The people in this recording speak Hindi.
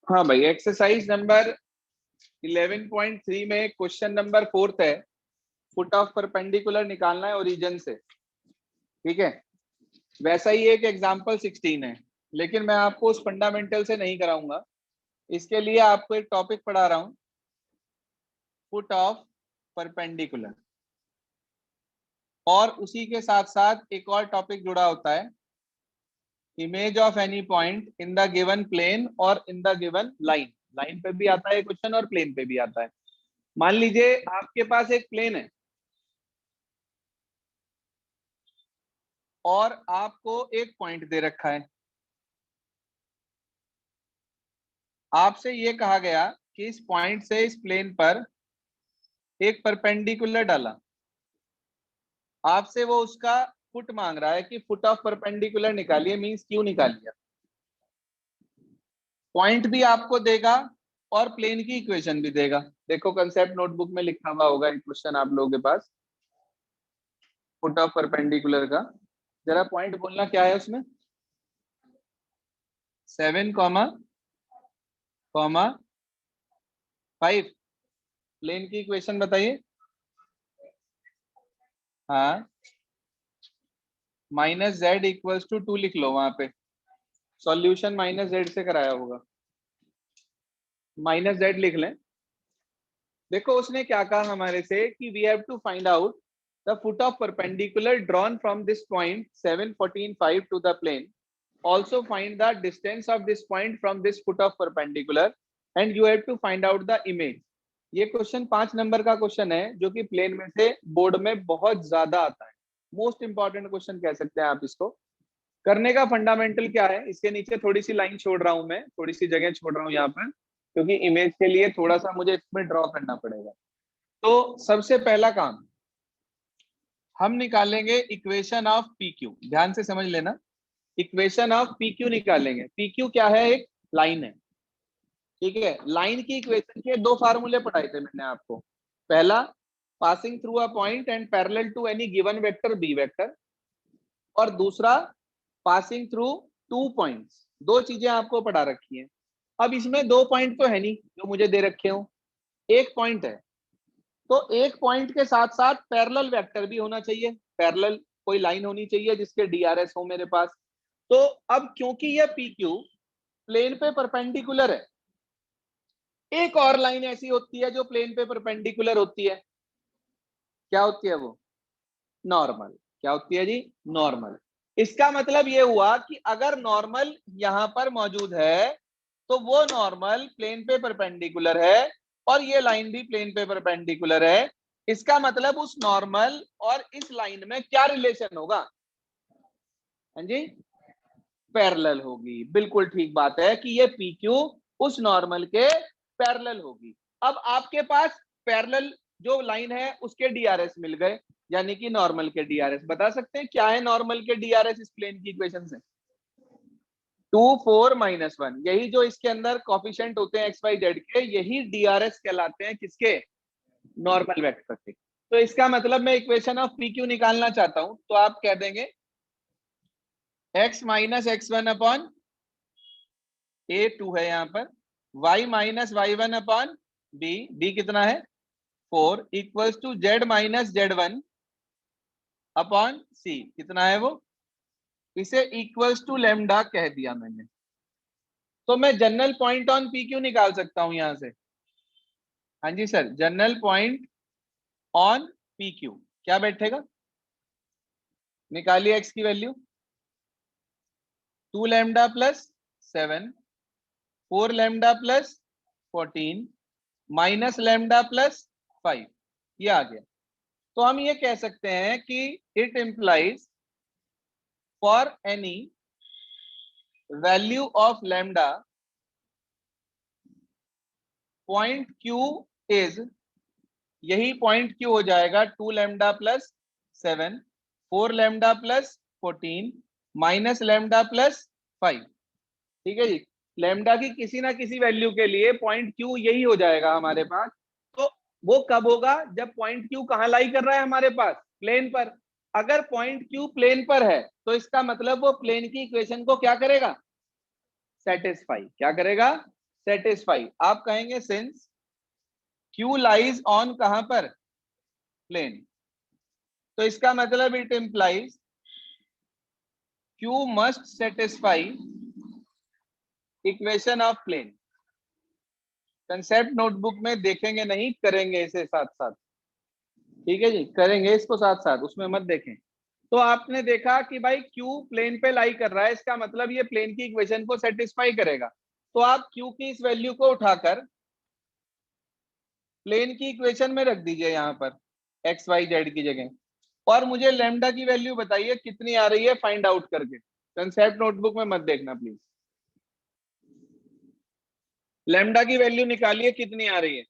हाँ भाई, एक्सरसाइज नंबर 11.3 में क्वेश्चन नंबर 4 है। फुट ऑफ परपेंडिकुलर निकालना है ओरिजिन से। ठीक है, वैसा ही एक एग्जांपल 16 है, लेकिन मैं आपको उस फंडामेंटल से नहीं कराऊंगा। इसके लिए आपको एक टॉपिक पढ़ा रहा हूं, फुट ऑफ परपेंडिकुलर, और उसी के साथ साथ एक और टॉपिक जुड़ा होता है, image of any point in the given plane और in the given line. Line पे भी आता है क्वेश्चन और प्लेन पे भी आता है। मान लीजिए आपके पास एक प्लेन है और आपको एक पॉइंट दे रखा है। आपसे ये कहा गया कि इस पॉइंट से इस प्लेन पर एक परपेंडिकुलर डाला। आपसे वो उसका फुट मांग रहा है कि फुट ऑफ परपेंडिकुलर निकालिए, मींस क्यों निकालिए। पॉइंट भी आपको देगा और प्लेन की इक्वेशन भी देगा। देखो कंसेप्ट नोटबुक में लिखा हुआ होगा एक क्वेश्चन आप लोगों के पास, फुट ऑफ परपेंडिकुलर का। जरा पॉइंट बोलना क्या है उसमें। 7, कॉमा 5। प्लेन की इक्वेशन बताइए। हाँ, -z = 2 लिख लो वहां पे। सॉल्यूशन -z से कराया होगा, -z लिख लें। देखो उसने क्या कहा हमारे से कि we have to find out the foot of perpendicular drawn from this point 7, 14, 5 to the plane. Also find the distance of this point from this foot of perpendicular and you have to find out the image. ये क्वेश्चन 5 नंबर का क्वेश्चन है, जो कि प्लेन में से बोर्ड में बहुत ज्यादा आता है। मोस्ट इंपॉर्टेंट क्वेश्चन कह सकते हैं आप इसको। करने का फंडामेंटल क्या है, इसके नीचे थोड़ी सी लाइन छोड़ रहा हूं मैं, थोड़ी सी जगह छोड़ रहा हूं यहाँ पर, क्योंकि इमेज के लिए थोड़ा सा मुझे इसमें ड्रॉ करना पड़ेगा। तो सबसे पहला काम, हम निकालेंगे इक्वेशन ऑफ पी क्यू। ध्यान से समझ लेना, इक्वेशन ऑफ पी क्यू निकालेंगे। पी क्यू क्या है, एक लाइन है। ठीक है, लाइन की इक्वेशन के दो फार्मूले पढ़ाए थे मैंने आपको। पहला, passing through a point and parallel to any given vector B vector, और दूसरा पासिंग थ्रू 2 पॉइंट्स। दो चीजें आपको पढ़ा रखी हैं। अब इसमें 2 पॉइंट तो है नहीं जो मुझे दे रखे हो, एक पॉइंट है। तो एक पॉइंट के साथ साथ पैरेलल वेक्टर भी होना चाहिए, पैरेलल कोई लाइन होनी चाहिए जिसके डीआरएस हो मेरे पास। तो अब क्योंकि ये पी क्यू प्लेन पे परपेंडिकुलर है, एक और लाइन ऐसी होती है जो प्लेन पे परपेंडिकुलर होती है। क्या होती है वो? नॉर्मल। क्या होती है जी? नॉर्मल। इसका मतलब ये हुआ कि अगर नॉर्मल यहां पर मौजूद है तो वो नॉर्मल प्लेन पे परपेंडिकुलर है, और ये लाइन भी प्लेन पे परपेंडिकुलर है। इसका मतलब उस नॉर्मल और इस लाइन में क्या रिलेशन होगा? हाँ जी, पैरेलल होगी। बिल्कुल ठीक बात है कि ये पी क्यू उस नॉर्मल के पैरेलल होगी। अब आपके पास पैरेलल जो लाइन है उसके डीआरएस मिल गए, यानी कि नॉर्मल के डीआरएस। बता सकते हैं क्या है नॉर्मल के डीआरएस इस प्लेन की इक्वेशन से? 2, 4, -1। यही जो इसके अंदर कॉफिशिएंट होते हैं एक्स वाई जेड के, यही डीआरएस कहलाते हैं किसके? नॉर्मल वेक्टर के। तो इसका मतलब मैं इक्वेशन ऑफ पी क्यू निकालना चाहता हूं, तो आप कह देंगे x - x1 अपॉन a2 है यहाँ पर, y - y1 अपॉन b कितना है? 4 equals to z - z1 upon c कितना है वो? इसे इक्वल्स टू लेमडा कह दिया मैंने। तो मैं general point on P Q निकाल सकता हूं यहां से। हाँ जी sir, general point on P Q क्या बैठेगा? निकालिए x की value. 2 lambda plus 7, 4 lambda plus 14, minus lambda plus 5, ये आ गया। तो हम ये कह सकते हैं कि it implies for any value of lambda point Q is, यही पॉइंट क्यू हो जाएगा 2 lambda plus 7, 4 lambda plus 14, minus lambda plus 5। ठीक है जी, लैम्डा की किसी ना किसी वैल्यू के लिए पॉइंट क्यू यही हो जाएगा हमारे पास। तो वो कब होगा? जब पॉइंट क्यू कहां लाई कर रहा है हमारे पास? प्लेन पर। अगर पॉइंट क्यू प्लेन पर है तो इसका मतलब वो प्लेन की इक्वेशन को क्या करेगा? सेटिस्फाई। क्या करेगा? सेटिस्फाई, आप कहेंगे सिंस Q लाइज ऑन कहां पर, प्लेन, तो इसका मतलब it implies Q must satisfy equation of plane. Concept notebook में देखेंगे नहीं, करेंगे इसे साथ साथ, ठीक है जी, करेंगे इसको साथ साथ, उसमें मत देखें। तो आपने देखा कि भाई Q प्लेन पे लाई कर रहा है, इसका मतलब ये प्लेन की इक्वेशन को सेटिस्फाई करेगा। तो आप Q की इस वैल्यू को उठाकर प्लेन की इक्वेशन में रख दीजिए यहाँ पर एक्स वाई जेड की जगह, और मुझे लैम्डा की वैल्यू बताइए कितनी आ रही है, फाइंड आउट करके। कंसेप्ट नोटबुक में मत देखना प्लीज। लैम्डा की वैल्यू निकालिए कितनी आ रही है।